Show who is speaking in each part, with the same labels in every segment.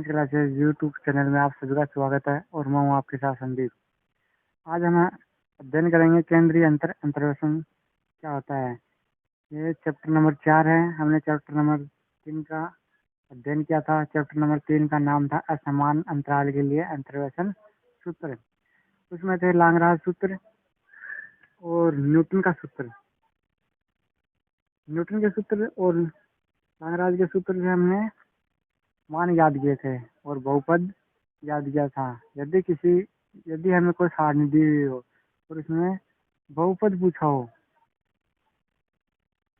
Speaker 1: Science classes YouTube channel में आप सभी का स्वागत है और मैं हूँ आपके साथ संदीप। आज हम अध्ययन करेंगे केंद्रीय अंतर्वेशन क्या होता है। ये चैप्टर नंबर 4 है। हमने चैप्टर नंबर 3 का अध्ययन किया था। चैप्टर नंबर 3 का नाम था असमान अंतराल के लिए अंतर्वेशन सूत्र। उसमें थे लाग्रांज सूत्र और न्यूटन का सूत्र। न्यूटन के सूत्र और लाग्रांज के सूत्र से हमने मान याद किए थे और बहुपद याद किया था। यदि हमें कोई सारणी दी हुई हो और उसमें बहुपद पूछा हो,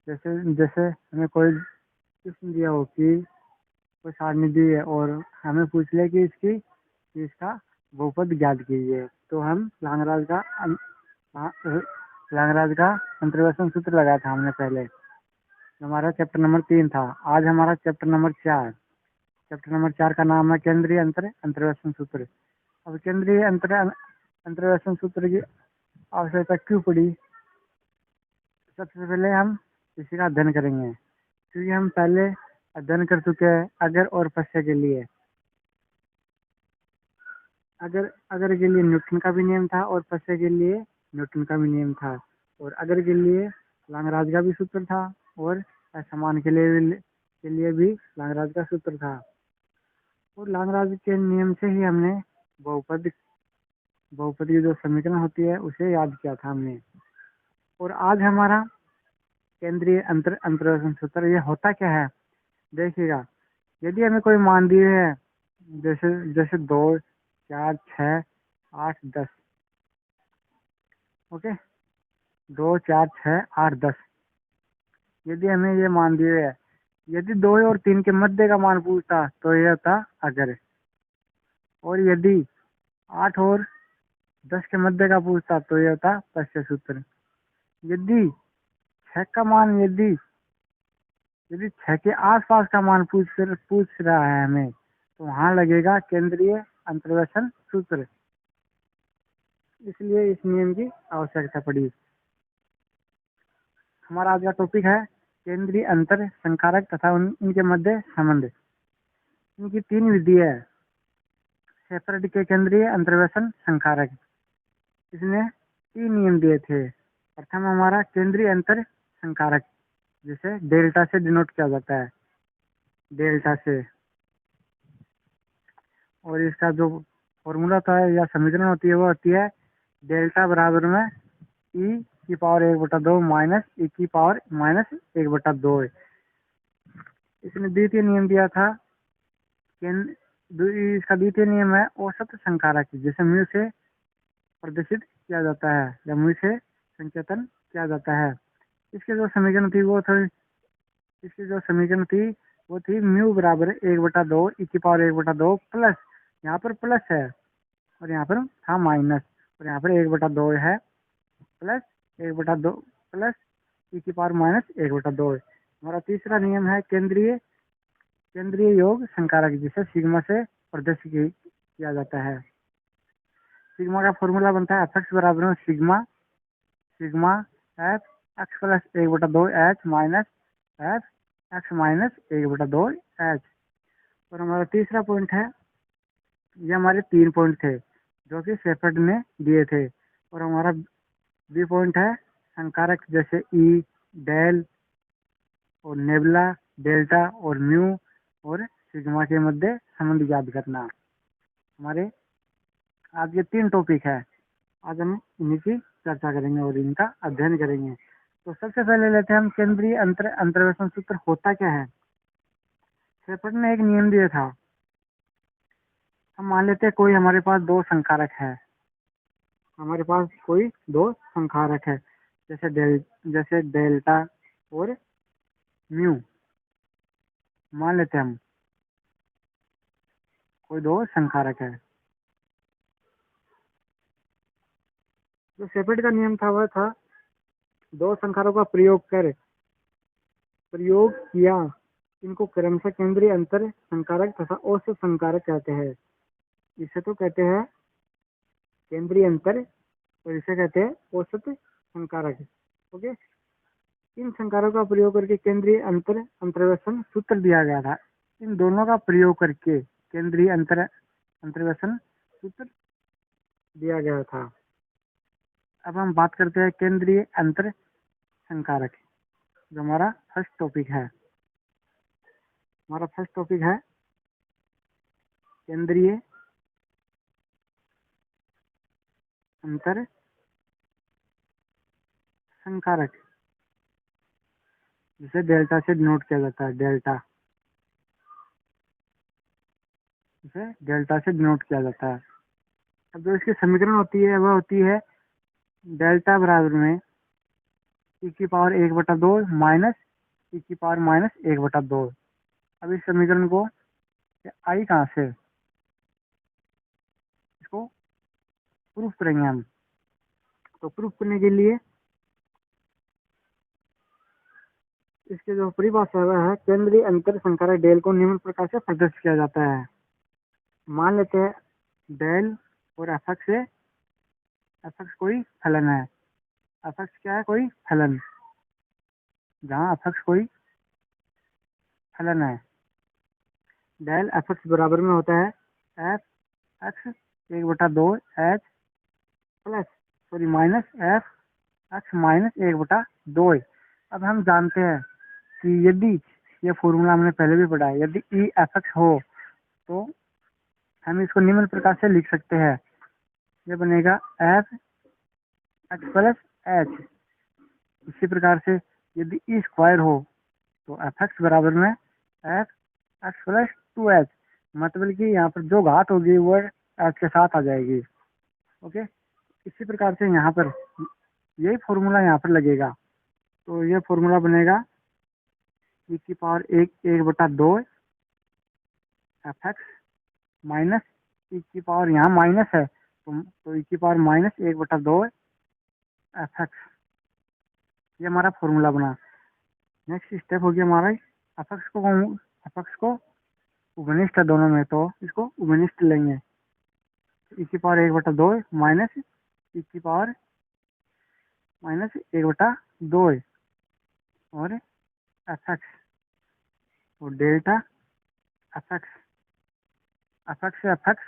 Speaker 1: जैसे जैसे हमें कोई प्रश्न दिया हो कि कोई सारणी दी है और हमें पूछ ले कि इसका बहुपद ज्ञात कीजिए, तो हम लाग्रांज का अंतर्वेशन सूत्र लगाया था हमने पहले। हमारा चैप्टर नंबर 3 था। आज हमारा चैप्टर नंबर 4। चैप्टर नंबर 4 का नाम है केंद्रीय अंतर्वेशन सूत्र। अब केंद्रीय अंतर्वेशन सूत्र की आवश्यकता क्यों पड़ी? सबसे पहले हम इसी का अध्ययन करेंगे, क्योंकि हम पहले अध्ययन कर चुके हैं अगर और पश्य के लिए। अगर के लिए न्यूटन का भी नियम था और पश्य के लिए न्यूटन का भी नियम था, और अगर के लिए लाग्रांज का भी सूत्र था और असमान के लिए भी लाग्रांज का सूत्र था। और लाग्रांज के नियम से ही हमने बहुपद की जो समीकरण होती है उसे याद किया था हमने। और आज हमारा केंद्रीय अंतर्वेशन सूत्र ये होता क्या है, देखिएगा। यदि हमें कोई मान दिए है, जैसे जैसे 2, 4, 6, 8, 10। ओके, 2, 4, 6, 8, 10। यदि हमें ये मान दिए है, यदि 2 और 3 के मध्य का मान पूछता तो ये होता अगर, और यदि 8 और 10 के मध्य का पूछता तो ये होता पश्य सूत्र। यदि 6 का मान यदि 6 के आसपास का मान पूछ रहा है हमें, तो वहां लगेगा केंद्रीय अंतर्वेशन सूत्र। इसलिए इस नियम की आवश्यकता पड़ी। हमारा आज का टॉपिक है केंद्रीय अंतर संकारक तथा इनके मध्य संबंध। इनकी 3 विधि है। शेफर्ड के केंद्रीय अंतर्वेशन संकारक, इसने 3 नियम दिए थे। प्रथम हमारा केंद्रीय अंतर संकारक, जिसे डेल्टा से डिनोट किया जाता है, डेल्टा से। और इसका जो फॉर्मूला होता है या समीकरण होती है वो होती है डेल्टा बराबर में ई की पावर 1/2 माइनस ई की पावर माइनस 1/2। इसने द्वितीय नियम दिया था। इसका द्वितीय नियम है औसत संकारक, जिसे म्यू से प्रदर्शित किया जाता है या म्यू से संकेतन किया जाता है। इसकी जो समीकरण थी वो थी म्यू बराबर 1/2 ई की पावर 1/2 प्लस, यहाँ पर प्लस है और यहाँ पर था माइनस, और यहाँ पर 1/2 है प्लस 1/2 प्लस ई की पावर माइनस 1/2। हमारा तीसरा नियम है केंद्रीय योग संकारक, जिसे सिग्मा से प्रदर्शित किया जाता है। सिग्मा का फॉर्मूला बनता है एफ बराबर में sigma F x plus 1/2 H minus F X minus 1/2 H. और हमारा तीसरा पॉइंट है, ये हमारे 3 पॉइंट थे जो कि शेफर्ड ने दिए थे। और हमारा बी पॉइंट है संकारक, जैसे ई, डेल और नेबुला, डेल्टा और म्यू और सिग्मा के मध्य संबंध याद करना। हमारे आज ये 3 टॉपिक है। आज हम इन्हीं की चर्चा करेंगे और इनका अध्ययन करेंगे। तो सबसे पहले लेते हैं हम केंद्रीय अंतर्वेशन सूत्र होता क्या है। शेफर्ड ने एक नियम दिया था। हम मान लेते हैं कोई हमारे पास 2 संकारक है। हमारे पास कोई 2 संकारक है, जैसे डेल्टा और म्यू। मान लेते हैं हम कोई 2 संकारक है। जो शेफर्ड का नियम था वह था 2 संकारकों का प्रयोग किया। इनको क्रमशः केंद्रीय अंतर संकारक तथा औसत संकारक कहते हैं। इसे तो कहते हैं केंद्रीय अंतर और इसे कहते हैं औसत संकारक। ओके, इन संकारकों का प्रयोग करके केंद्रीय अंतर्वेशन सूत्र दिया गया था। इन दोनों का प्रयोग करके केंद्रीय अंतर्वेशन सूत्र दिया गया था। अब हम बात करते हैं केंद्रीय अंतर संकारक, जो हमारा फर्स्ट टॉपिक है। हमारा फर्स्ट टॉपिक है केंद्रीय अंतर संकारक, जिसे डेल्टा से डिनोट किया जाता है। डेल्टा, इसे डेल्टा से डिनोट किया जाता है। अब जो इसकी समीकरण होती है वह होती है डेल्टा बराबर में e की पावर 1/2 माइनस e की पावर माइनस 1/2। अब इस समीकरण को आई कहाँ से, इसको प्रूफ करेंगे हम। तो प्रूफ करने के लिए इसके जो परिभाषा है वह है केंद्रीय अंतर संकारक डेल को निम्न प्रकार से प्रदर्शित किया जाता है। मान लेते हैं डेल और एफ एक्स कोई फलन है। एफ एक्स क्या है, कोई फलन। जहाँ एफ एक्स कोई फलन है, डेल एफ एक्स बराबर में होता है F x 1/2 H plus minus F X minus 1/2। अब हम जानते हैं कि यदि ये फॉर्मूला हमने पहले भी पढ़ा है, यदि ई एफ एक्स हो तो हम इसको निम्न प्रकार से लिख सकते हैं। ये बनेगा एफ एक्स प्लस एच। इसी प्रकार से यदि ई स्क्वायर हो तो एफ एक्स बराबर में एफ एक्स प्लस 2h, मतलब कि यहाँ पर जो घात होगी वो एच के साथ आ जाएगी। ओके, इसी प्रकार से यहाँ पर यही फॉर्मूला यहाँ पर लगेगा। तो ये फॉर्मूला बनेगा e की power 1/2 F X minus e की पावर, यहाँ माइनस है तो e की पावर माइनस 1/2 एफ एक्स। ये हमारा फॉर्मूला बना। नेक्स्ट स्टेप हो गया हमारा एफ एक्स को उभयनिष्ठ है दोनों में, तो इसको उभयनिष्ठ लेंगे। e की पावर 1/2 माइनस e की पावर माइनस 1/2 और एफ एक्स, तो डेल्टा एफ एक्स से एफ एक्स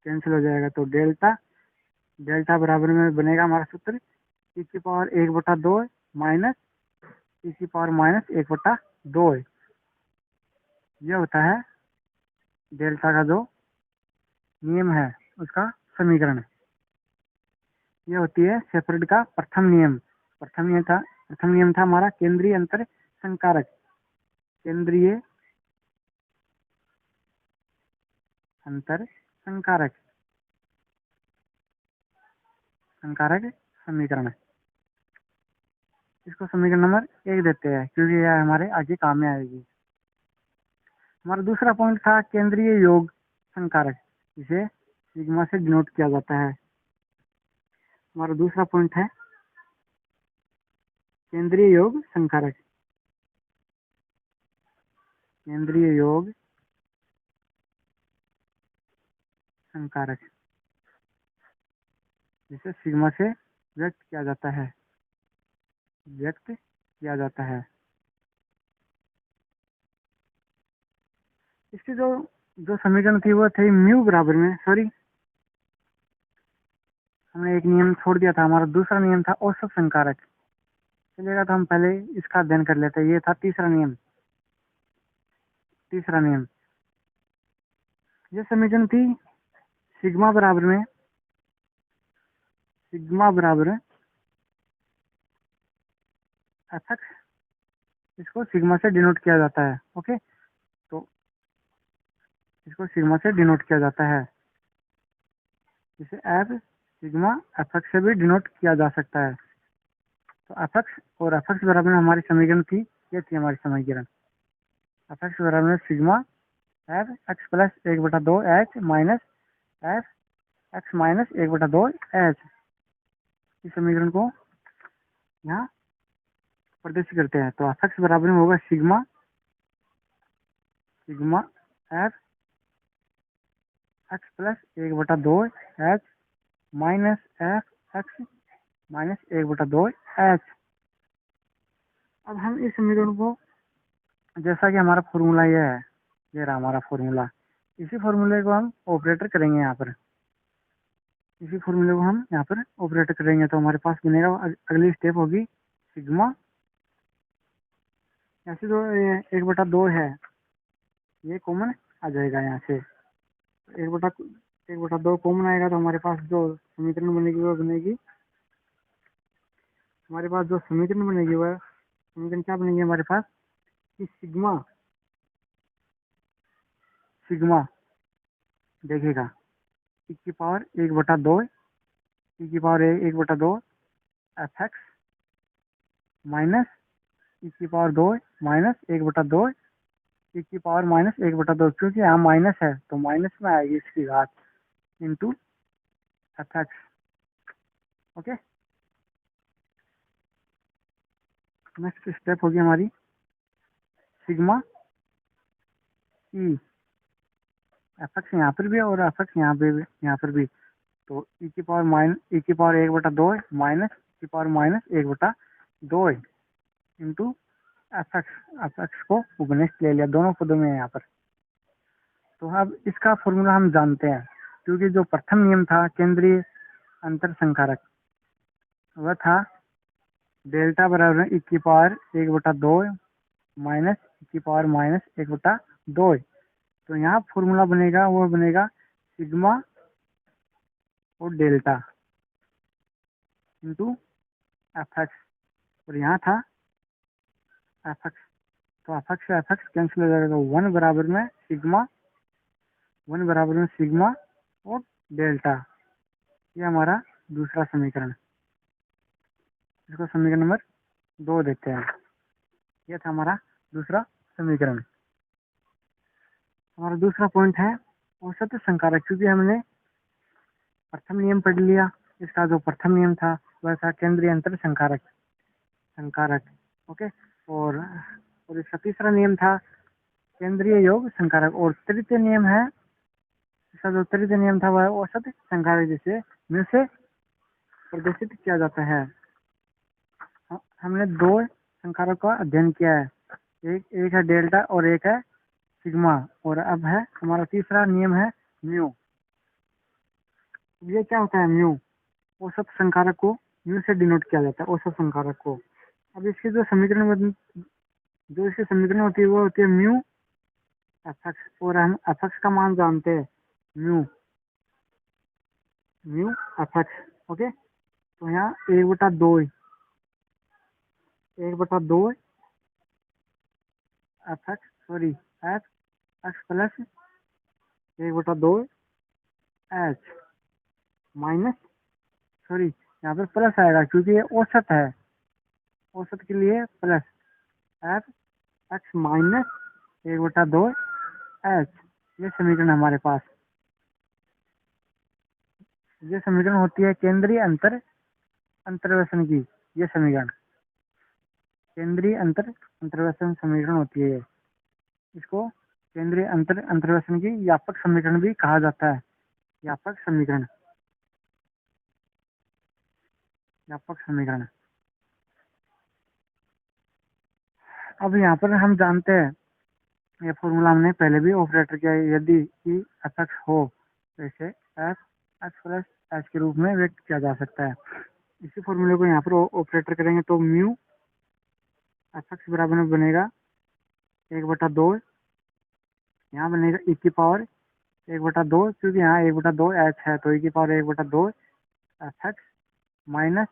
Speaker 1: कैंसिल हो जाएगा। तो डेल्टा बराबर में बनेगा हमारा सूत्र e की पावर 1/2 माइनस e की पावर माइनस 1/2। यह होता है डेल्टा का जो नियम है उसका समीकरण। यह होती है शेफर्ड का प्रथम नियम। प्रथम नियम था हमारा केंद्रीय अंतर संकारक, केंद्रीय अंतर संकारक समीकरण। इसको समीकरण नंबर 1 देते हैं क्योंकि यह हमारे आगे काम में आएगी। हमारा दूसरा पॉइंट था केंद्रीय योग संकारक, जिसे सिग्मा से डिनोट किया जाता है। हमारा दूसरा पॉइंट है केंद्रीय योग संकारक, केंद्रीय योग संकारक, जिसे सिग्मा से व्यक्त किया जाता है। इसकी जो समीकरण थी वो थे म्यू बराबर में, सॉरी हमने एक नियम छोड़ दिया था। हमारा दूसरा नियम था औसत संकारक। चलेगा, तो हम पहले इसका अध्ययन कर लेते हैं। ये था तीसरा नियम। ये समीकरण थी सिग्मा बराबर एफ एक्स, इसको सिग्मा से डिनोट किया जाता है। ओके, तो इसको सिग्मा से डिनोट किया जाता है, जिसे एफ सिग्मा एफ एक्स से भी डिनोट किया जा सकता है। तो एफ एक्स और एफ एक्स बराबर में हमारी समीकरण थी, ये थी हमारी समीकरण। एफ एक्स बराबर में sigma F x plus 1/2 H minus F X minus 1/2 H. इस समीकरण को यहाँ प्रदर्शित करते हैं। तो एफ एक्स बराबर में होगा sigma F x plus 1/2 H minus F X minus 1/2 H. अब हम इस समीकरण को, जैसा कि हमारा फॉर्मूला ये है, ये रहा हमारा फॉर्मूला, इसी फॉर्मूले को हम ऑपरेटर करेंगे यहाँ पर, इसी फॉर्मूले को हम यहाँ पर ऑपरेटर करेंगे तो हमारे पास बनेगा अगली स्टेप होगी सिग्मा, ऐसे तो 1/2 है, ये कॉमन आ जाएगा यहाँ से, 1/2 कॉमन आएगा तो हमारे पास जो समीकरण बनेगी वो बनेगी, हमारे पास जो समीकरण बनेगी वह समीकरण क्या बनेगी हमारे पास कि सिग्मा, सिग्मा देखिएगा e की पावर 1/2, e की power 1/2 F X minus e की पावर 2 माइनस 1/2 e की पावर माइनस 1/2, क्योंकि यहाँ माइनस है तो माइनस में आएगी इसकी घात into F x. Okay, next step होगी हमारी सिग्मा ई, एफ एक्स यहाँ पर भी है और एफ एक्स यहाँ पर भी, तो e की पावर 1/2 माइनस e की power minus 1/2 into F x को उपनिष्ठ ले लिया दोनों पदों में यहाँ पर। तो अब इसका फॉर्मूला हम जानते हैं, क्योंकि जो प्रथम नियम था केंद्रीय अंतर संकारक, वह था डेल्टा बराबर e की पावर 1/2 माइनस e की पावर माइनस 1/2। तो यहाँ फॉर्मूला बनेगा वो बनेगा सिग्मा और डेल्टा इंटू एफ एक्स, और यहाँ था एफ एक्स, तो एफ एक्स कैंसिल हो जाएगा, तो 1 बराबर में सिग्मा और डेल्टा, ये हमारा दूसरा समीकरण, इसको समीकरण नंबर 2 देते हैं। ये था हमारा दूसरा समीकरण। हमारा दूसरा पॉइंट है औसत संकारक, क्योंकि हमने प्रथम नियम पढ़ लिया, इसका जो प्रथम नियम था वह था केंद्रीय अंतर संकारक, ओके, और इसका तीसरा नियम था केंद्रीय योग संकारक, और तृतीय नियम है, इसका जो तृतीय नियम था वह औसत संकारक, जिसे म्यू से प्रदर्शित किया जाता है। हमने 2 संकारक का अध्ययन किया है, एक है डेल्टा और एक है सिग्मा, और अब है हमारा तीसरा नियम है म्यू। ये क्या होता है म्यू, औसत संकारक को म्यू से डिनोट किया जाता है, औसत संकारक को। अब इसके जो इसकी समीकरण होती है वो होती है म्यू एफ एक्स, और हम एफ एक्स का मान जानते हैं म्यू एफ एक्स। ओके, तो यहाँ 1/2 F x, sorry F x plus 1/2 H minus, sorry यहाँ पर प्लस आएगा क्योंकि ये औसत है, औसत के लिए plus F X minus 1/2 H. ये समीकरण हमारे पास, ये समीकरण होती है केंद्रीय अंतर्वेशन की, ये समीकरण केंद्रीय अंतर्वेशन समीकरण होती है। इसको केंद्रीय अंतर्वेशन की व्यापक समीकरण भी कहा जाता है, व्यापक समीकरण, अब यहाँ पर हम जानते हैं, ये फॉर्मूला हमने पहले भी ऑपरेटर किया है, यदि ई एफ एक्स हो तो इसे एफ एक्स प्लस एच के रूप में व्यक्त किया जा सकता है। इसी फॉर्मूले को यहाँ पर ऑपरेटर करेंगे तो म्यू एफ एक्स बराबर में बनेगा 1/2, यहाँ बनेगा ई की पावर 1/2, क्योंकि यहाँ 1/2 एच है तो ई की power 1/2 F X minus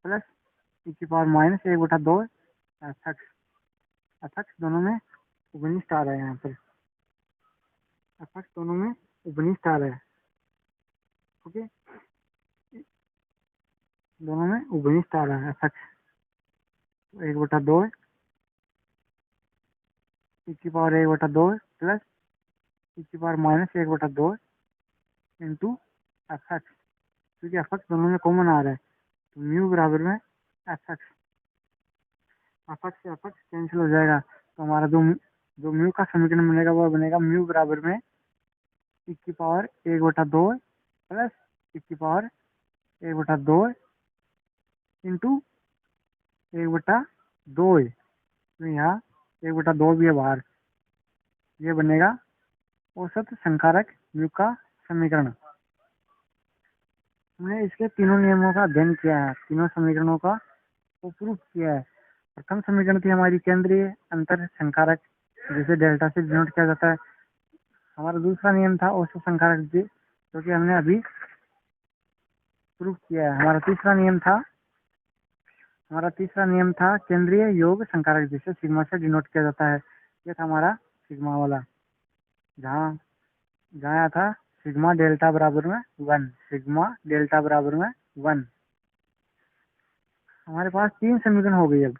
Speaker 1: plus E की पावर माइनस 1/2 एफ एक्स दोनों में उपनिष्ठ आ रहा है, यहाँ पर एफ एक्स दोनों में उपनिष्ठ आ रहा है। ओके, दोनों में उपनिष्ठ आ रहा है एफ एक्स, 1/2 ई की पावर 1/2 प्लस ई की power minus 1/2 into F x, क्योंकि एफ एक्स दोनों में कॉमन आ रहा है तो म्यू बराबर में एफ एक्स, से एफ एक्स कैंसिल हो जाएगा, तो हमारा जो म्यू का समीकरण बनेगा वो बनेगा म्यू बराबर में ई की पावर 1/2 प्लस ई की पावर 1/2 इंटू 1/2, तो यहाँ 1/2 भी है बाहर, ये बनेगा औसत संकारक म्यू का समीकरण। हमने इसके तीनों नियमों का अध्ययन किया है, तीनों समीकरणों का वो प्रूफ किया है। प्रथम समीकरण थी हमारी केंद्रीय अंतर संकारक, जिसे डेल्टा से डिनोट किया जाता है। हमारा दूसरा नियम था औसत संकारक जी, जो कि हमने अभी प्रूफ किया है। हमारा तीसरा नियम था केंद्रीय योग संकारक, जिसे सिग्मा से डिनोट किया जाता है। ये था हमारा सिग्मा वाला, जहाँ जहाँ आया था सिग्मा डेल्टा बराबर में 1, सिग्मा डेल्टा बराबर में 1। हमारे पास तीन समीकरण हो गई अब,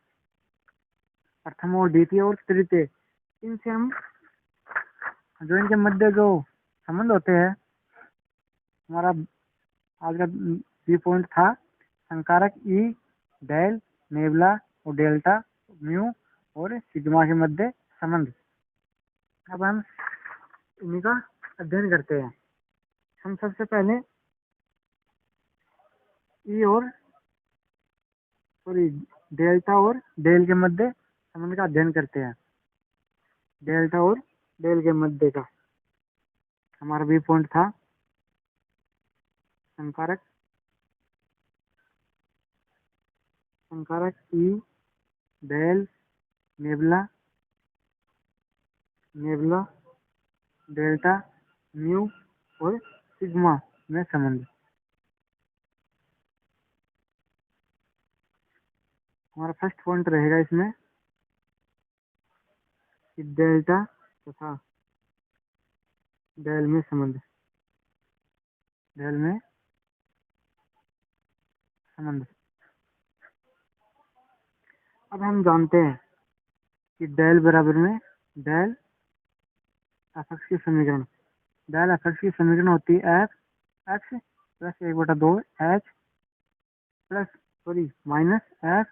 Speaker 1: प्रथम और द्वितीय और तृतीय। इनसे हम जो इनके मध्य जो संबंध होते हैं, हमारा आज का बी पॉइंट था संकारक ई, डेल, नेबुला और डेल्टा, म्यू और सिग्मा के मध्य संबंध। अब हम इन्हीं का अध्ययन करते हैं। हम सबसे पहले ई और सॉरी डेल्टा और डेल के मध्य संबंध का अध्ययन करते हैं। डेल्टा और डेल के मध्य का हमारा बी पॉइंट था संकारक ई, डेल, नेबुला, डेल्टा, म्यू और सिग्मा में संबंध। हमारा फर्स्ट पॉइंट रहेगा इसमें कि डेल्टा तथा डेल में संबंध। अब हम जानते हैं कि डेल बराबर में डेल एफ एक्स की समीकरण। डेल एफ एक्स की समीकरण होती है F x plus 1/2 H plus minus F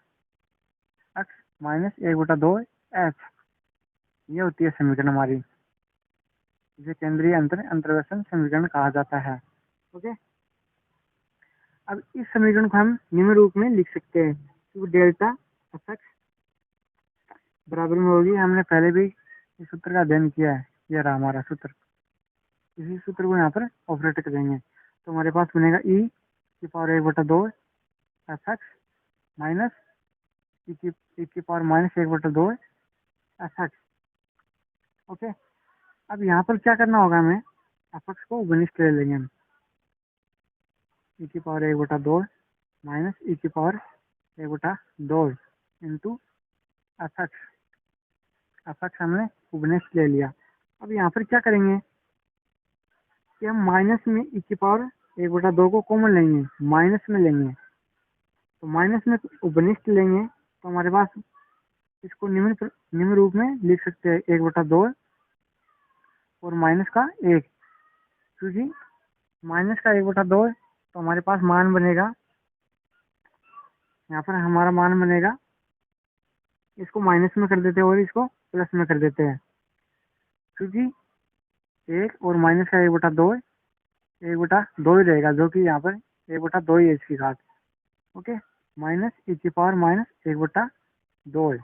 Speaker 1: X minus 1/2 H. ये होती है समीकरण हमारी, जिसे केंद्रीय अंतर्वेशन समीकरण कहा जाता है। ओके, अब इस समीकरण को हम निम्न रूप में लिख सकते हैं, क्योंकि डेल्टा एफ एक्स बराबर में होगी, हमने पहले भी इस सूत्र का अध्ययन किया है। यह रहा हमारा सूत्र, इसी सूत्र को यहाँ पर ऑपरेट करेंगे तो हमारे पास बनेगा ई की पावर 1/2 एफ एक्स माइनस ई की power minus 1/2 F x. Okay, अब यहाँ पर क्या करना होगा, हमें एफ एक्स को घनिष्ठ ले लेंगे हम, ई की पावर 1/2 माइनस ई की पावर 1/2 इंटू एफ एक्स हमने उपनिष्ठ ले लिया। अब यहाँ पर क्या करेंगे कि हम माइनस में ई की पावर 1/2 को कॉमन लेंगे, माइनस में लेंगे, तो माइनस में उपनिष्ठ लेंगे तो हमारे पास इसको निम्न रूप में लिख सकते हैं 1/2 और माइनस का 1, क्योंकि माइनस का 1/2 तो हमारे पास मान बनेगा, यहाँ पर हमारा मान बनेगा, इसको माइनस में कर देते हैं और इसको प्लस में कर देते हैं, क्योंकि 1 और माइनस का 1/2 ही रहेगा, जो कि यहाँ पर 1/2 ही है इसकी घात। ओके, माइनस ई की power minus 1/2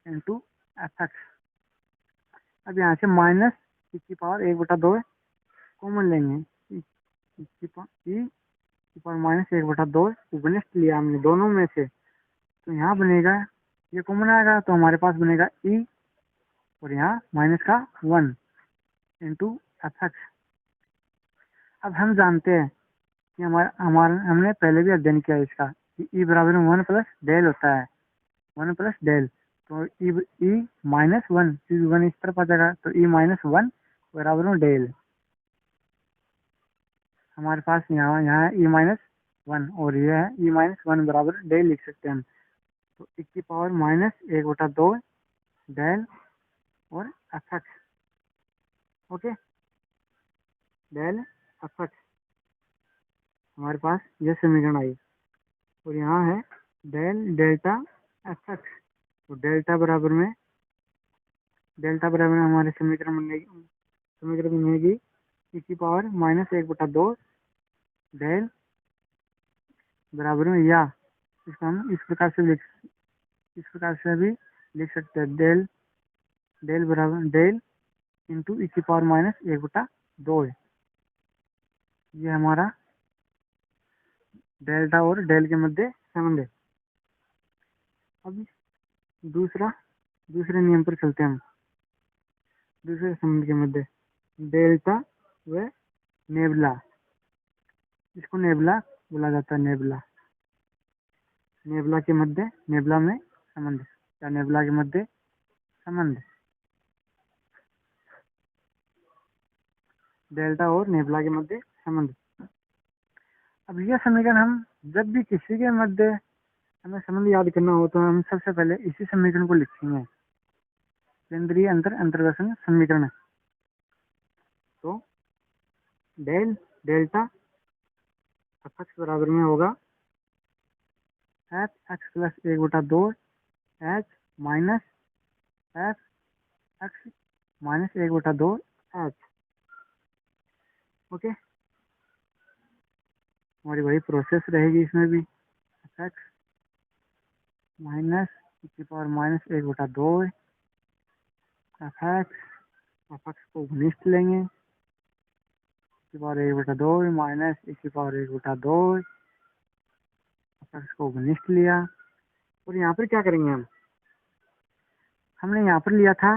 Speaker 1: into F x. अब यहाँ से माइनस ई की पावर 1/2 कॉमन लेंगे, ई की पावर माइनस 1/2 उपनिष्ठ लिया हमने दोनों में से, तो यहाँ बनेगा, ये कॉमन आएगा तो हमारे पास बनेगा ई और यहाँ माइनस का 1 इंटू एफ एक्स। अब हम जानते हैं कि हमने पहले भी अध्ययन किया इसका कि ई बराबर में 1 प्लस डेल होता है, 1 प्लस डेल, तो ई माइनस 1, क्योंकि 1 इस तरफ आ जाएगा, तो ई माइनस 1 बराबर में डेल। हमारे पास यहाँ यहाँ ई माइनस 1 और ये है ई माइनस 1 बराबर डेल लिख सकते हैं हम, तो ई की पावर माइनस 1/2 डेल और f x. Okay, del f x, हमारे पास यह समीकरण आई, और यहाँ है डेल डेल्टा एफ एक्स, तो डेल्टा बराबर में हमारे समीकरण बनेगी ई की पावर माइनस 1/2 डेल बराबर में, या इसको हम इस प्रकार से भी लिख सकते हैं, डेल बराबर डेल इंटू ई की पावर माइनस 1/2 है। ये हमारा डेल्टा और डेल के मध्य संबंध है। अब दूसरे नियम पर चलते हैं हम। दूसरे संबंध के मध्य डेल्टा व नेबुला, इसको नेबुला बोला जाता है। नेबुला के मध्य, नेबुला में संबंध या नेबुला के मध्य संबंध, डेल्टा और नेबुला के मध्य संबंध। अब यह समीकरण हम जब भी किसी के मध्य हमें संबंध याद करना हो तो हम सबसे पहले इसी समीकरण को लिखेंगे, केंद्रीय अंतर्घर्षण समीकरण। तो डेल्टा एफ एक्स बराबर में होगा F x plus 1/2 H minus F X minus 1/2 H. Okay, हमारी वही प्रोसेस रहेगी इसमें भी। एफ एक्स माइनस ई की पावर माइनस 1/2 एफ एक्स को घनिष्ठ लेंगे, की पावर 1/2 माइनस ई की पावर 1/2, एफ एक्स को घनिष्ठ लिया। और यहाँ पर क्या करेंगे हमने यहाँ पर लिया था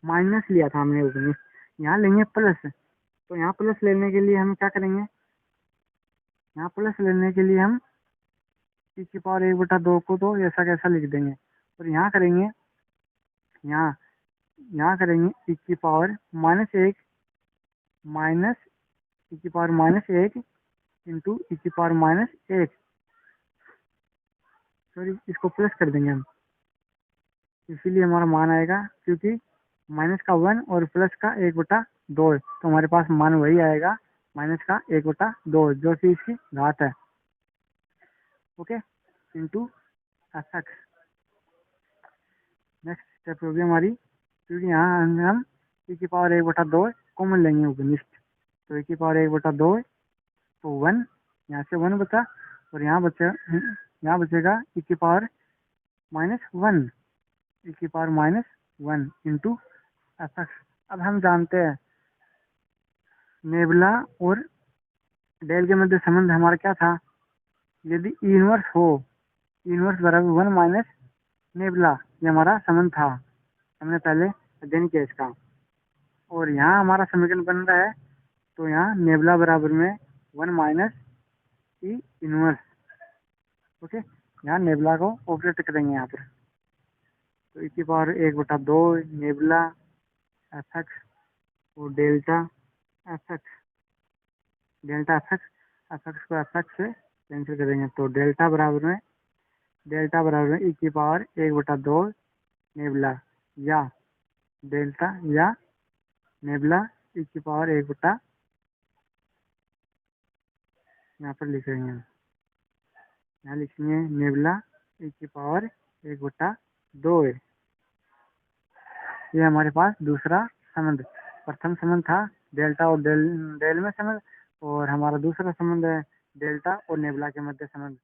Speaker 1: माइनस, लिया था हमने घनिष्ठ, यहाँ लेंगे प्लस। तो यहाँ प्लस लेने के लिए हम क्या करेंगे, यहाँ प्लस लेने के लिए हम ई की पावर 1/2 को तो ऐसा कैसा लिख देंगे, और यहाँ करेंगे, यहाँ करेंगे ई की पावर माइनस 1 माइनस ई की पावर माइनस 1 इंटू ई की पावर माइनस 1, सॉरी इसको प्लस कर देंगे हम, इसीलिए हमारा मान आएगा, क्योंकि माइनस का 1 और प्लस का 1/2 है, तो हमारे पास मान वही आएगा, माइनस का 1/2 जो कि इसकी घात है। Okay, into F x. Next step होगी हमारी, क्योंकि यहाँ हम ई की पावर 1/2 कॉमन लेंगे उपनिष्ठ, तो ई की पावर 1/2 तो 1, यहाँ से 1 बचा, और यहाँ बचेगा ई की पावर माइनस 1, ई की power minus 1 into F x. अब हम जानते हैं नेबुला और डेल के मध्य संबंध हमारा क्या था, यदि इनवर्स हो, इनवर्स बराबर 1 माइनस नेबुला, ये हमारा संबंध था, हमने पहले अध्ययन किया इसका। और यहाँ हमारा समीकरण बन रहा है, तो यहाँ नेबुला बराबर में 1 माइनस ई इनवर्स। ओके, यहाँ नेबुला को ऑपरेट करेंगे यहाँ पर, तो ई की पावर 1/2 नेबुला एफ एक्स और delta f x, F x को एफ एक्स से कैंसिल करेंगे, तो डेल्टा बराबर में ई की पावर 1/2 नेबुला या डेल्टा या नेबुला ई की पावर 1/, यहाँ पर लिखेंगे, यहाँ लिखेंगे नेबुला ई की पावर 1/2 है। ये हमारे पास दूसरा संबंध, प्रथम संबंध था डेल्टा और डेल में संबंध, और हमारा दूसरा संबंध है डेल्टा और नेबुला के मध्य संबंध।